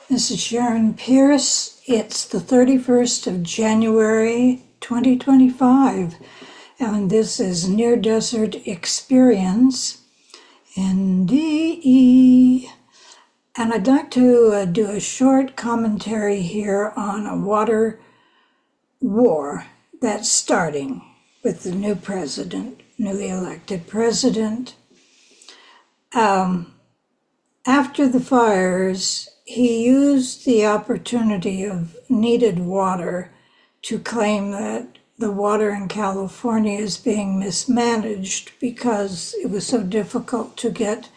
This is Sharon Pierce. It's the 31st of January 2025, and this is Near Desert Experience, NDE. And I'd like to do a short commentary here on a water war that's starting with the new president, newly elected president. After the fires, he used the opportunity of needed water to claim that the water in California is being mismanaged because it was so difficult to get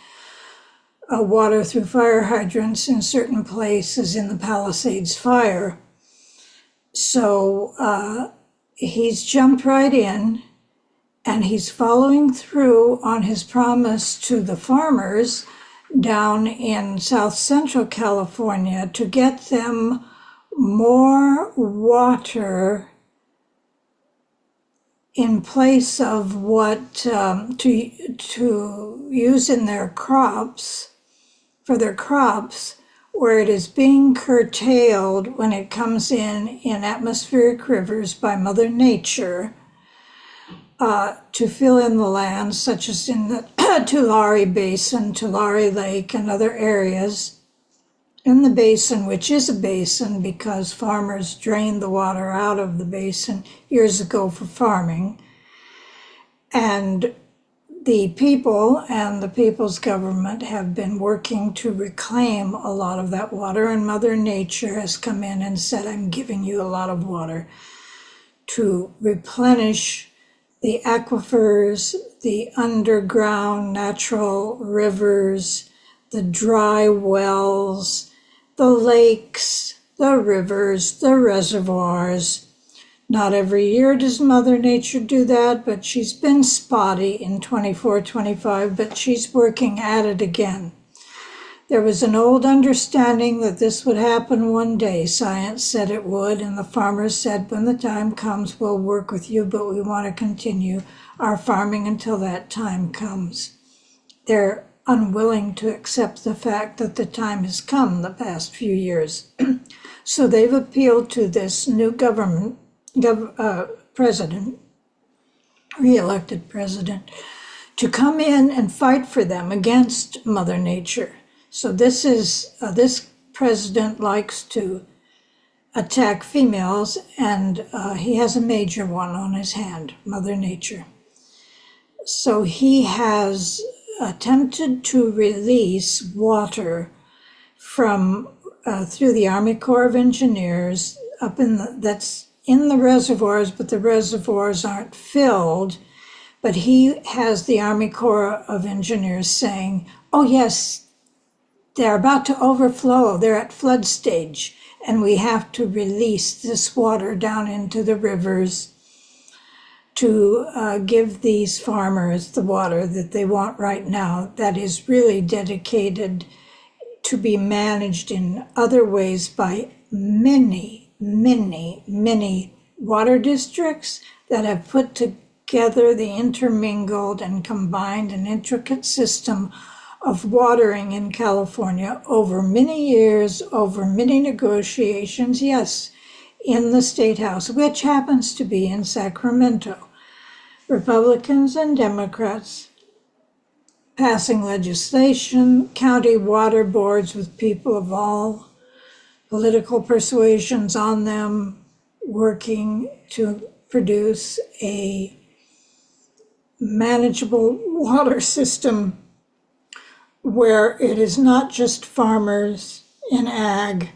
water through fire hydrants in certain places in the Palisades fire. So he's jumped right in, and he's following through on his promise to the farmers down in Central California to get them more water in place of what to use in their crops, for their crops, where it is being curtailed when it comes in atmospheric rivers by Mother Nature to fill in the land, such as in the Tulare Basin, Tulare Lake, and other areas in the basin, which is a basin because farmers drained the water out of the basin years ago for farming. And the people and the people's government have been working to reclaim a lot of that water, and Mother Nature has come in and said, I'm giving you a lot of water to replenish the aquifers, the underground natural rivers, the dry wells, the lakes, the rivers, the reservoirs. Not every year does Mother Nature do that, but she's been spotty in 24-25, but she's working at it again. There was an old understanding that this would happen one day. Science said it would, and the farmers said, when the time comes, we'll work with you, but we want to continue our farming until that time comes. They're unwilling to accept the fact that the time has come the past few years. So they've appealed to this new president, re-elected president, to come in and fight for them against Mother Nature. So this president likes to attack females, and he has a major one on his hand, Mother Nature. So he has attempted to release water from through the Army Corps of Engineers up that's in the reservoirs, but the reservoirs aren't filled. But he has the Army Corps of Engineers saying, oh yes, they're about to overflow, they're at flood stage, and we have to release this water down into the rivers to give these farmers the water that they want right now, that is really dedicated to be managed in other ways by many, many, many water districts that have put together the intermingled and combined and intricate system of watering in California over many years, over many negotiations, yes, in the State House, which happens to be in Sacramento. Republicans and Democrats passing legislation, county water boards with people of all political persuasions on them, working to produce a manageable water system where it is not just farmers in ag,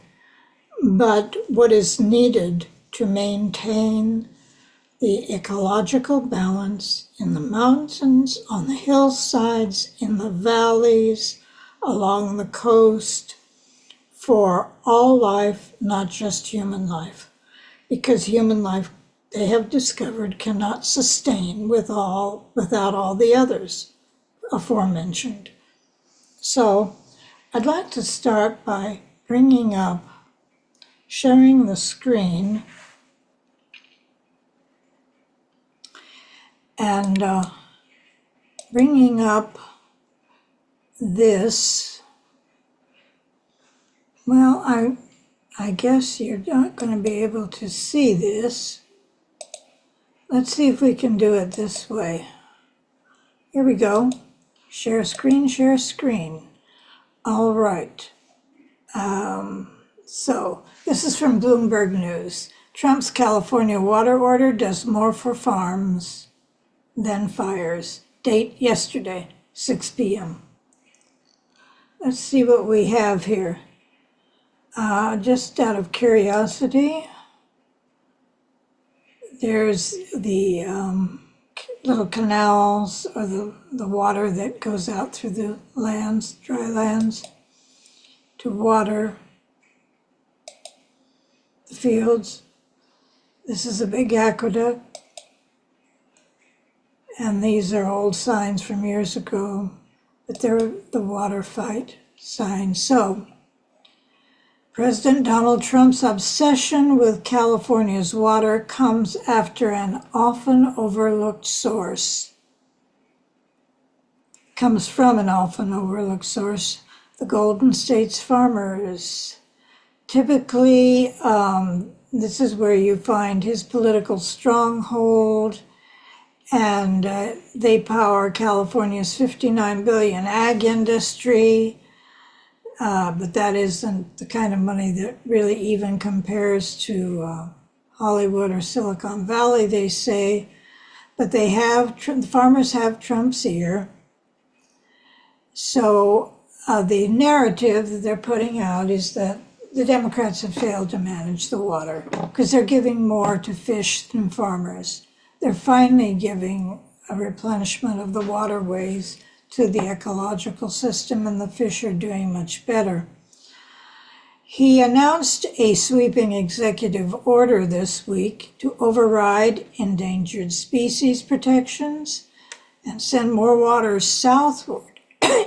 but what is needed to maintain the ecological balance in the mountains, on the hillsides, in the valleys, along the coast, for all life, not just human life. Because human life, they have discovered, cannot sustain without all the others aforementioned. So I'd like to start by sharing the screen and bringing up this Well, I guess you're not going to be able to see this. Let's see if we can do it this way. Here we go. Share screen, share screen. All right. So this is from Bloomberg News. Trump's California water order does more for farms than fires. Date yesterday, 6 p.m. Let's see what we have here. Just out of curiosity, there's the little canals or the water that goes out through the lands, dry lands, to water the fields. This is a big aqueduct, and these are old signs from years ago, but they're the water fight signs. So, President Donald Trump's obsession with California's water comes after an often overlooked source. Comes from an often overlooked source, the Golden State's farmers. Typically, this is where you find his political stronghold, and they power California's $59 billion ag industry. But that isn't the kind of money that really even compares to Hollywood or Silicon Valley, they say. But they have, the farmers have Trump's ear. So the narrative that they're putting out is that the Democrats have failed to manage the water because they're giving more to fish than farmers. They're finally giving a replenishment of the waterways to the ecological system, and the fish are doing much better. He announced a sweeping executive order this week to override endangered species protections and send more water southward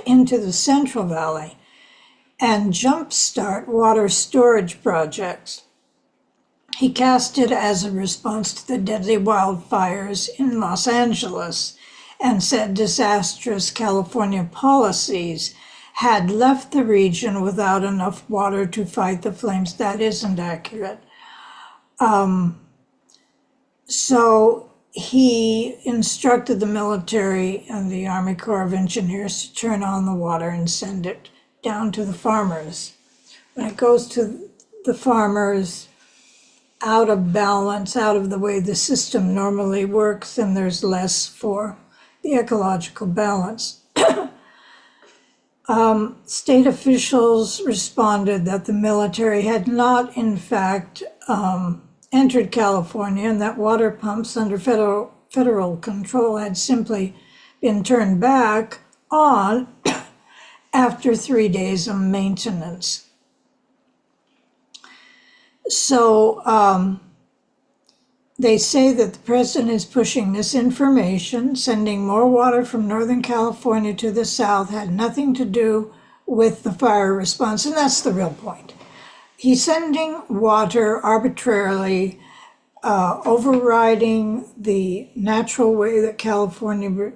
into the Central Valley and jumpstart water storage projects. He cast it as a response to the deadly wildfires in Los Angeles and said disastrous California policies had left the region without enough water to fight the flames. That isn't accurate. So he instructed the military and the Army Corps of Engineers to turn on the water and send it down to the farmers. When it goes to the farmers out of balance, out of the way the system normally works, then there's less for the ecological balance. State officials responded that the military had not, in fact, entered California, and that water pumps under federal control had simply been turned back on after 3 days of maintenance. So they say that the president is pushing this information. Sending more water from Northern California to the south had nothing to do with the fire response, and that's the real point. He's sending water arbitrarily, overriding the natural way that California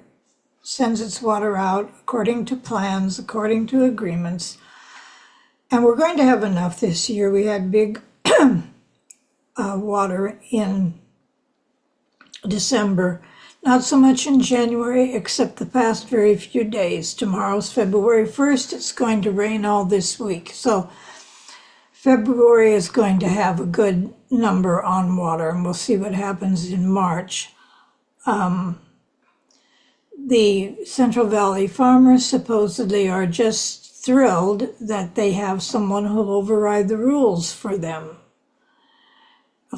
sends its water out, according to plans, according to agreements. And we're going to have enough this year. We had big water in December, not so much in January, except the past very few days. Tomorrow's February 1st. It's going to rain all this week. So February is going to have a good number on water, and we'll see what happens in March. The Central Valley farmers supposedly are just thrilled that they have someone who'll override the rules for them,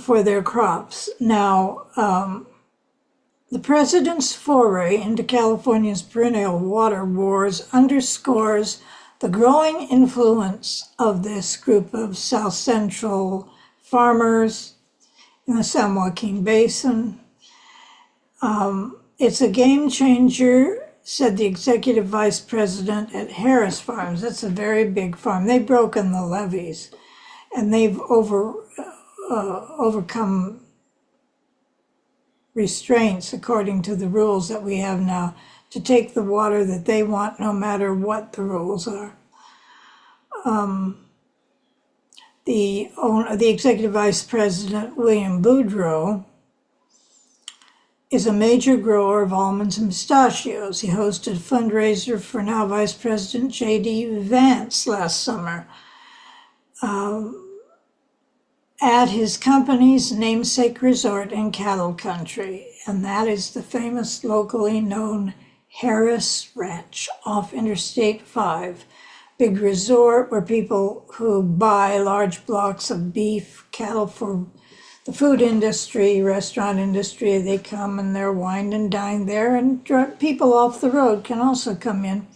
for their crops. Now, the president's foray into California's perennial water wars underscores the growing influence of this group of South Central farmers in the San Joaquin Basin. It's a game changer, said the executive vice president at Harris Farms. That's a very big farm. They've broken the levees, and they've overcome restraints according to the rules that we have now to take the water that they want no matter what the rules are. the executive vice president, William Boudreaux, is a major grower of almonds and pistachios. He hosted a fundraiser for now Vice President J.D. Vance last summer at his company's namesake resort in cattle country, and that is the famous locally known Harris Ranch off Interstate 5. Big resort where people who buy large blocks of beef, cattle for the food industry, restaurant industry, they come and they're wined and dined there, and people off the road can also come in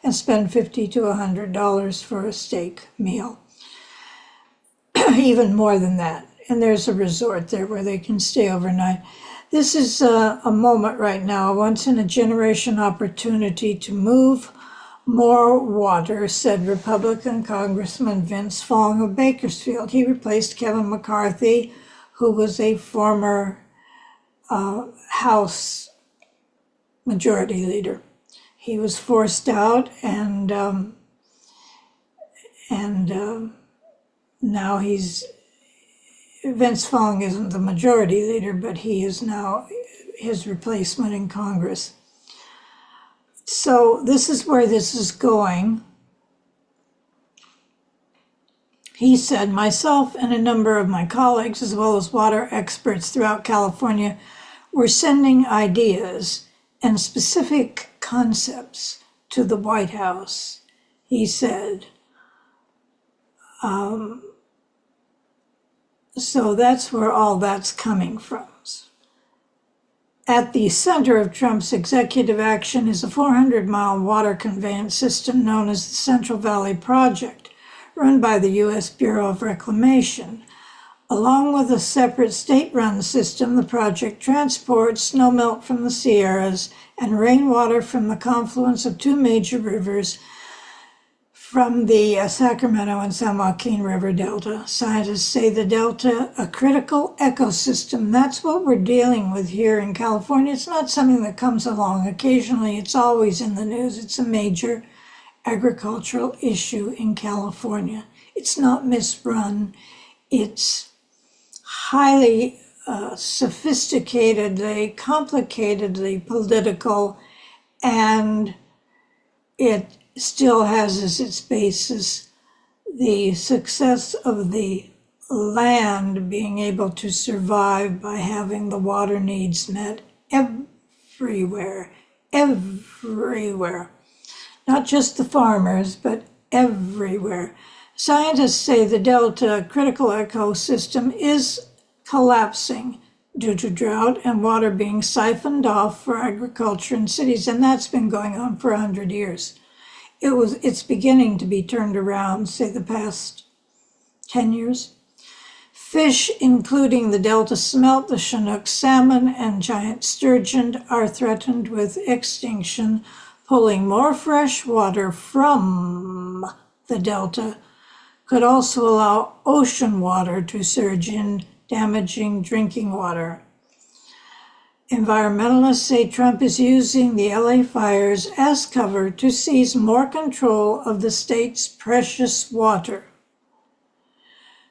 and spend $50 to $100 for a steak meal. Even more than that. And there's a resort there where they can stay overnight. This is a moment right now, a once-in-a-generation opportunity to move more water, said Republican Congressman Vince Fong of Bakersfield. He replaced Kevin McCarthy, who was a former House Majority Leader. He was forced out, and now Vince Fong isn't the Majority Leader, but he is now his replacement in Congress. So this is where this is going. He said, myself and a number of my colleagues, as well as water experts throughout California, were sending ideas and specific concepts to the White House, he said. So that's where all that's coming from. At the center of Trump's executive action is a 400-mile water conveyance system known as the Central Valley Project, run by the U.S. Bureau of Reclamation. Along with a separate state-run system, the project transports snowmelt from the Sierras and rainwater from the confluence of two major rivers from the Sacramento and San Joaquin River Delta. Scientists say the Delta, a critical ecosystem. That's what we're dealing with here in California. It's not something that comes along occasionally. It's always in the news. It's a major agricultural issue in California. It's not misrun. It's highly sophisticatedly, complicatedly political, and it still has as its basis the success of the land being able to survive by having the water needs met everywhere. Not just the farmers, but everywhere. Scientists say the Delta critical ecosystem is collapsing due to drought and water being siphoned off for agriculture in cities, and that's been going on for 100 years. It's beginning to be turned around, say the past 10 years. Fish, including the Delta smelt, the Chinook salmon, and giant sturgeon, are threatened with extinction. Pulling more fresh water from the Delta could also allow ocean water to surge in, damaging drinking water. Environmentalists say Trump is using the LA fires as cover to seize more control of the state's precious water.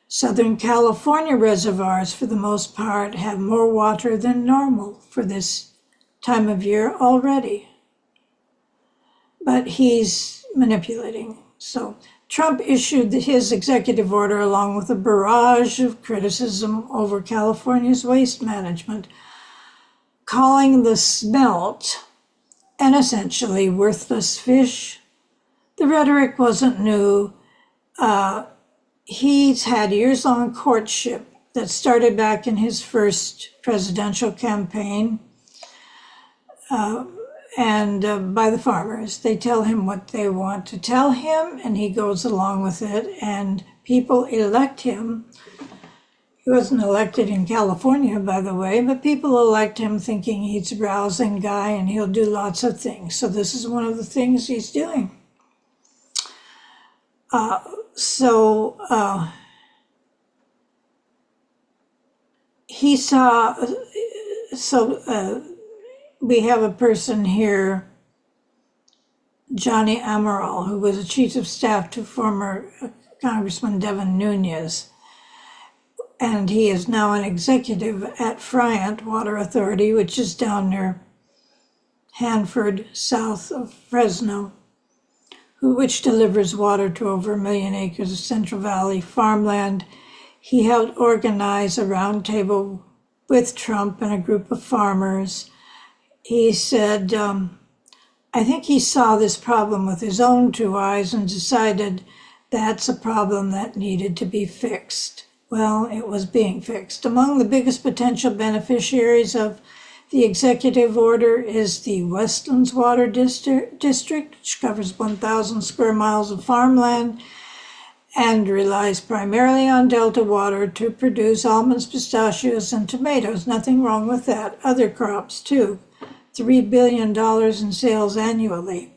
Southern California reservoirs, for the most part, have more water than normal for this time of year already. But he's manipulating. So Trump issued his executive order along with a barrage of criticism over California's waste management, calling the smelt an essentially worthless fish. The rhetoric wasn't new. He's had years-long courtship that started back in his first presidential campaign, and by the farmers. They tell him what they want to tell him, and he goes along with it, and people elect him. He wasn't elected in California, by the way, but people elect him thinking he's a rousing guy and he'll do lots of things. So this is one of the things he's doing. We have a person here, Johnny Amaral, who was a chief of staff to former Congressman Devin Nunes. And he is now an executive at Friant Water Authority, which is down near Hanford, south of Fresno, which delivers water to over 1 million acres of Central Valley farmland. He helped organize a roundtable with Trump and a group of farmers. He said, I think he saw this problem with his own 2 eyes and decided that's a problem that needed to be fixed. Well, it was being fixed. Among the biggest potential beneficiaries of the executive order is the Westlands Water District, which covers 1,000 square miles of farmland and relies primarily on Delta water to produce almonds, pistachios, and tomatoes. Nothing wrong with that. Other crops, too. $3 billion in sales annually.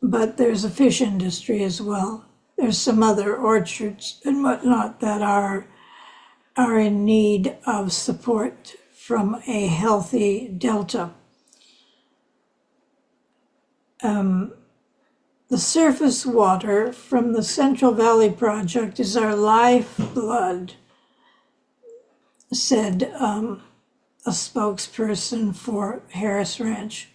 But there's a fish industry as well. There's some other orchards and whatnot that are in need of support from a healthy delta. The surface water from the Central Valley Project is our lifeblood, said a spokesperson for Harris Ranch.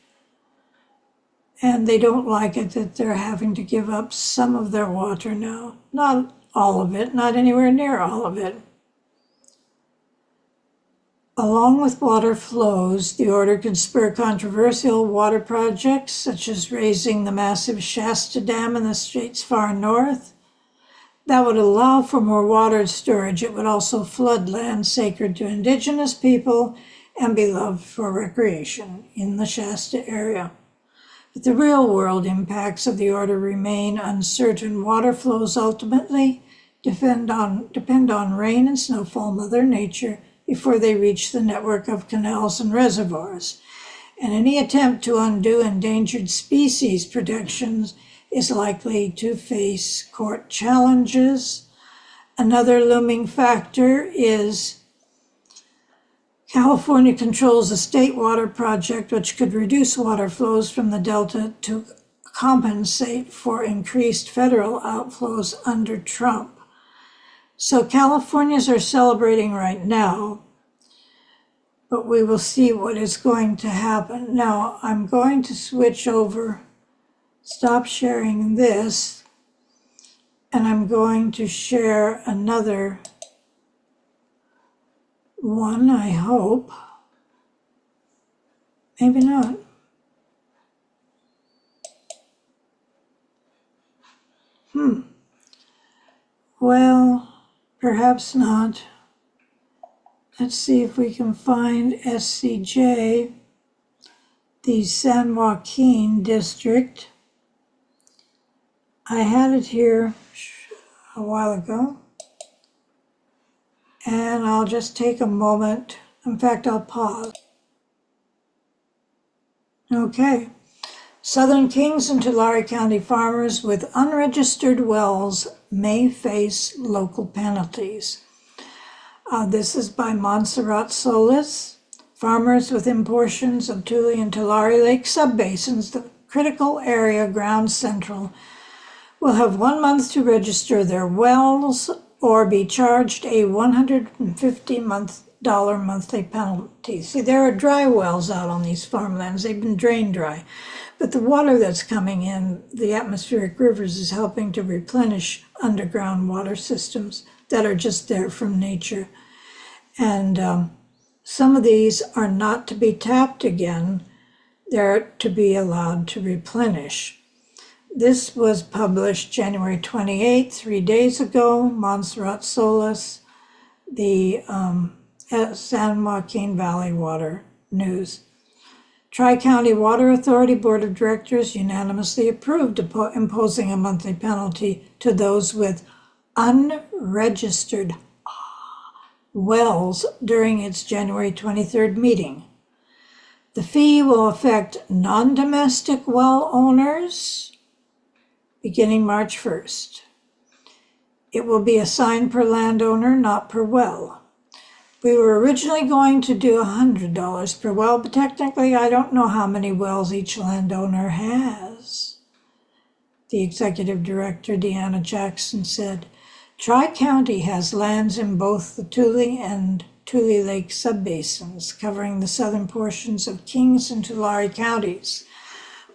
And they don't like it that they're having to give up some of their water now. Not all of it, not anywhere near all of it. Along with water flows, the order could spur controversial water projects, such as raising the massive Shasta Dam in the state's far north. That would allow for more water storage. It would also flood land sacred to indigenous people and be loved for recreation in the Shasta area. But the real-world impacts of the order remain uncertain. Water flows ultimately depend on rain and snowfall, Mother Nature, before they reach the network of canals and reservoirs. And any attempt to undo endangered species protections is likely to face court challenges. Another looming factor is California controls a state water project which could reduce water flows from the Delta to compensate for increased federal outflows under Trump. So Californians are celebrating right now, but we will see what is going to happen. Now, I'm going to switch over, stop sharing this, and I'm going to share another one, I hope. Maybe not. Well, perhaps not. Let's see if we can find SCJ, the San Joaquin district. I had it here a while ago. And I'll just take a moment. In fact, I'll pause. Okay. Southern Kings and Tulare County farmers with unregistered wells may face local penalties. This is by Montserrat Solis. Farmers within portions of Tule and Tulare Lake subbasins, the critical area Ground Central, will have 1 month to register their wells or be charged a $150 monthly penalty. See, there are dry wells out on these farmlands. They've been drained dry. But the water that's coming in, the atmospheric rivers, is helping to replenish underground water systems that are just there from nature. And some of these are not to be tapped again. They're to be allowed to replenish. This was published January 28th, 3 days ago. Montserrat Solis, the San Joaquin Valley Water News. Tri-County Water Authority Board of Directors unanimously approved imposing a monthly penalty to those with unregistered wells during its January 23rd meeting. The fee will affect non-domestic well owners beginning March 1st. It will be assigned per landowner, not per well. We were originally going to do $100 per well, but technically I don't know how many wells each landowner has. the executive director, Deanna Jackson, said, Tri-County has lands in both the Tule and Tule Lake subbasins, covering the southern portions of Kings and Tulare counties.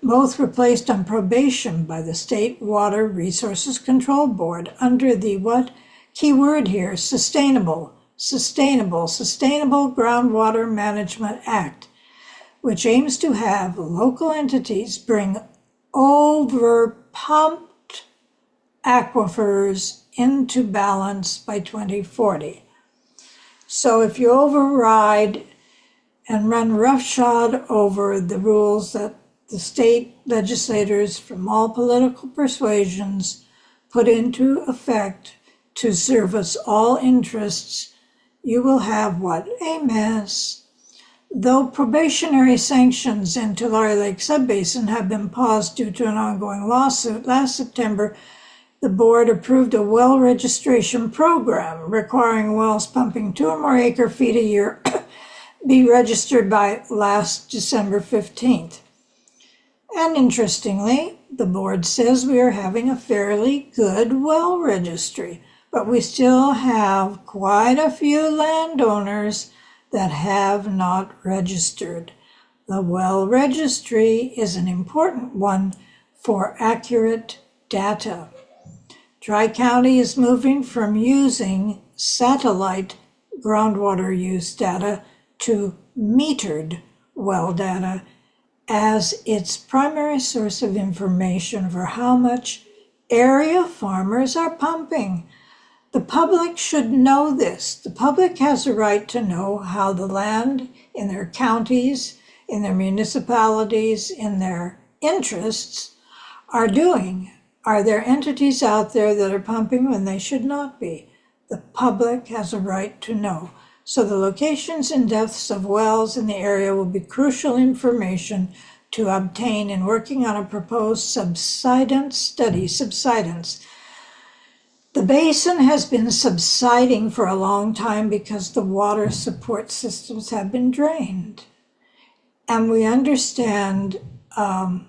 Both were placed on probation by the State Water Resources Control Board under the what? Key word here, sustainable Groundwater Management Act, which aims to have local entities bring over-pumped aquifers into balance by 2040. So if you override and run roughshod over the rules that the state legislators from all political persuasions put into effect to service all interests, you will have what? A mess. Though probationary sanctions in Tulare Lake Subbasin have been paused due to an ongoing lawsuit, last September, the board approved a well registration program requiring wells pumping 2 or more acre-feet a year be registered by last December 15th. And interestingly, the board says we are having a fairly good well registry, but we still have quite a few landowners that have not registered. The well registry is an important one for accurate data. Tri-County is moving from using satellite groundwater use data to metered well data as its primary source of information for how much area farmers are pumping. The public should know this. The public has a right to know how the land in their counties, in their municipalities, in their interests are doing. Are there entities out there that are pumping when they should not be? The public has a right to know. So the locations and depths of wells in the area will be crucial information to obtain in working on a proposed subsidence study. Subsidence. The basin has been subsiding for a long time because the water support systems have been drained. And we understand that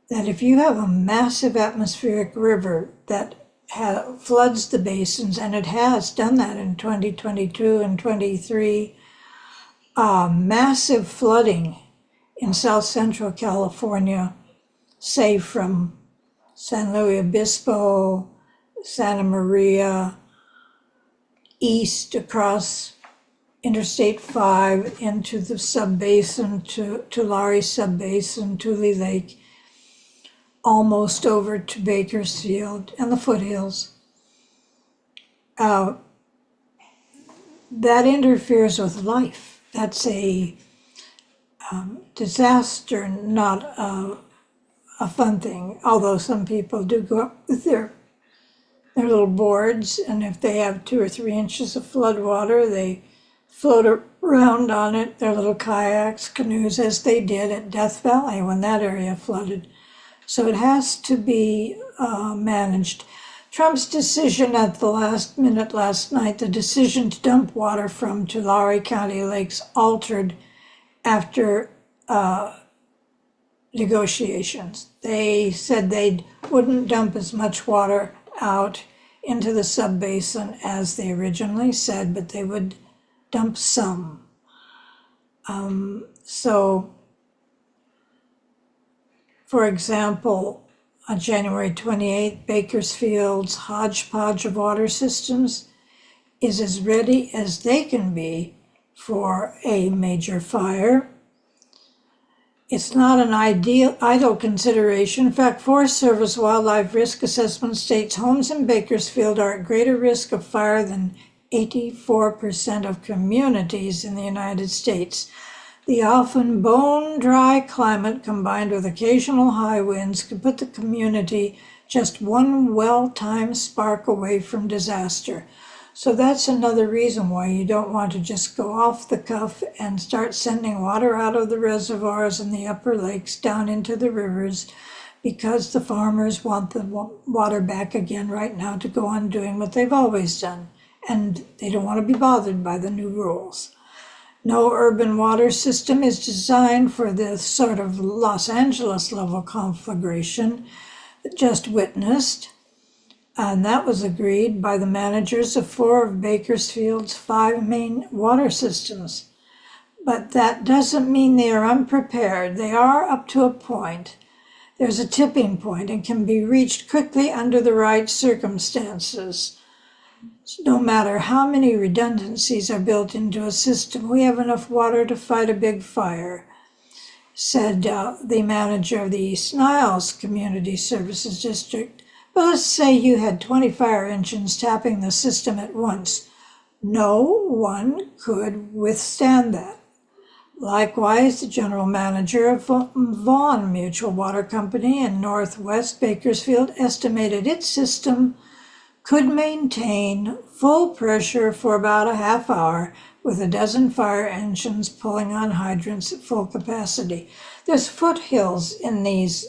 if you have a massive atmospheric river that floods the basins, and it has done that in 2022 and 23, massive flooding in South Central California, say from San Luis Obispo, Santa Maria, east across Interstate 5 into the subbasin, to Tulare subbasin, Tule Lake, almost over to Bakersfield and the foothills. That interferes with life. That's a disaster, not a fun thing, although some people do go up with their little boards, and if they have 2 or 3 inches of flood water, they float around on it, their little kayaks, canoes, as they did at Death Valley when that area flooded. So it has to be managed. Trump's decision at the last minute last night, the decision to dump water from Tulare County lakes, altered after negotiations. They said they wouldn't dump as much water out into the subbasin as they originally said, but they would dump some. So, for example, on January 28th, Bakersfield's hodgepodge of water systems is as ready as they can be for a major fire. It's not an idle consideration. In fact, Forest Service Wildlife Risk Assessment states homes in Bakersfield are at greater risk of fire than 84% of communities in the United States. The often bone-dry climate combined with occasional high winds could put the community just one well-timed spark away from disaster. So that's another reason why you don't want to just go off the cuff and start sending water out of the reservoirs and the upper lakes down into the rivers, because the farmers want the water back again right now to go on doing what they've always done. And they don't want to be bothered by the new rules. No urban water system is designed for this sort of Los Angeles level conflagration just witnessed, and that was agreed by the managers of 4 of Bakersfield's 5 main water systems. But that doesn't mean they are unprepared. They are up to a point. There's a tipping point and can be reached quickly under the right circumstances. No matter how many redundancies are built into a system, we have enough water to fight a big fire, said the manager of the East Niles Community Services District. But let's say you had 20 fire engines tapping the system at once. No one could withstand that. Likewise, the general manager of Vaughan Mutual Water Company in Northwest Bakersfield estimated its system could maintain full pressure for about a half hour with a dozen fire engines pulling on hydrants at full capacity. There's foothills in these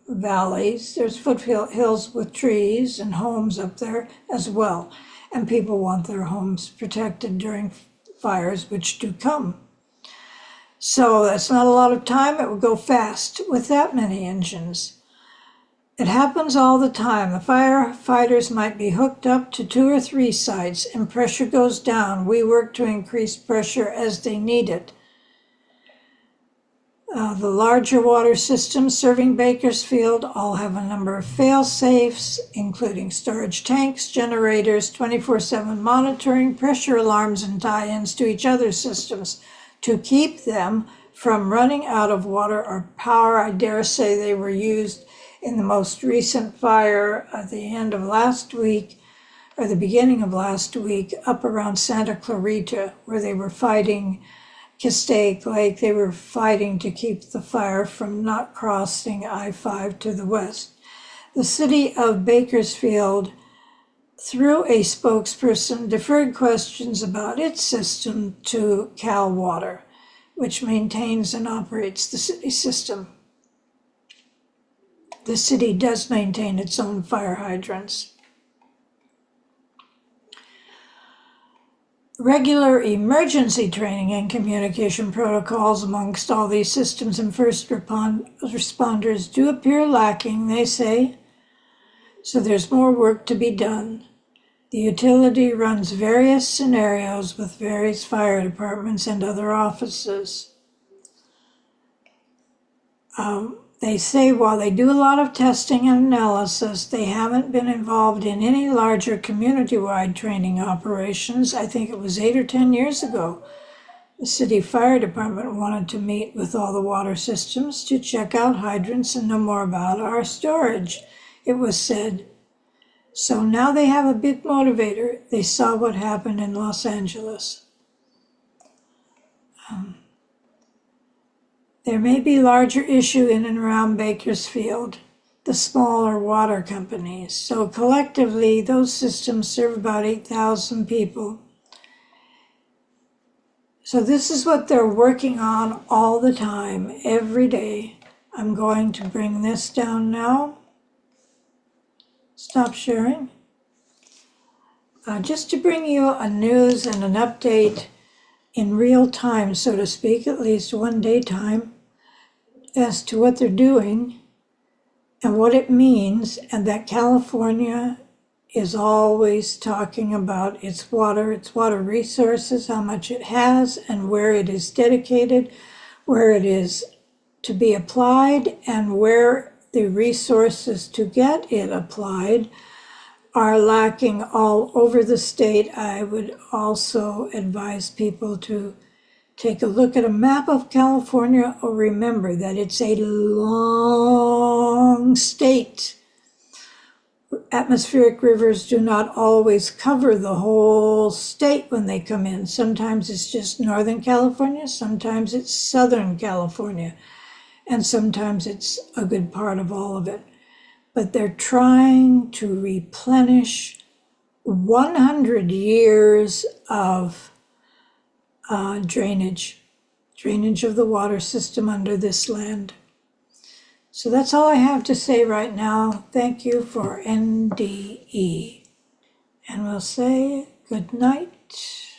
valleys. There's foothills with trees and homes up there as well. And people want their homes protected during fires, which do come. So that's not a lot of time. It would go fast with that many engines. It happens all the time. The firefighters might be hooked up to 2 or 3 sites and pressure goes down. We work to increase pressure as they need it. The larger water systems serving Bakersfield all have a number of fail-safes, including storage tanks, generators, 24/7 monitoring, pressure alarms, and tie-ins to each other's systems to keep them from running out of water or power. I dare say they were used in the most recent fire at the end of last week, or the beginning of last week, up around Santa Clarita, where they were fighting Castaic Lake. They were fighting to keep the fire from not crossing I-5 to the west. The city of Bakersfield, through a spokesperson, deferred questions about its system to Cal Water, which maintains and operates the city system. The city does maintain its own fire hydrants. Regular emergency training and communication protocols amongst all these systems and first responders do appear lacking, they say, so there's more work to be done. The utility runs various scenarios with various fire departments and other offices. They say while they do a lot of testing and analysis, they haven't been involved in any larger community-wide training operations. I think it was 8 or 10 years ago. The city fire department wanted to meet with all the water systems to check out hydrants and know more about our storage, it was said. So now they have a big motivator. They saw what happened in Los Angeles. There may be larger issue in and around Bakersfield, the smaller water companies. So collectively, those systems serve about 8,000 people. So this is what they're working on all the time, every day. I'm going to bring this down now. Stop sharing. Just to bring you a news and an update in real time, so to speak, at least 1 day time, as to what they're doing and what it means, and that California is always talking about its water resources, how much it has, and where it is dedicated, where it is to be applied, and where the resources to get it applied are lacking all over the state. I would also advise people to take a look at a map of California, or remember that it's a long state. Atmospheric rivers do not always cover the whole state when they come in. Sometimes it's just Northern California, sometimes it's Southern California, and sometimes it's a good part of all of it. But they're trying to replenish 100 years of drainage of the water system under this land. So that's all I have to say right now. Thank you for NDE. And we'll say good night.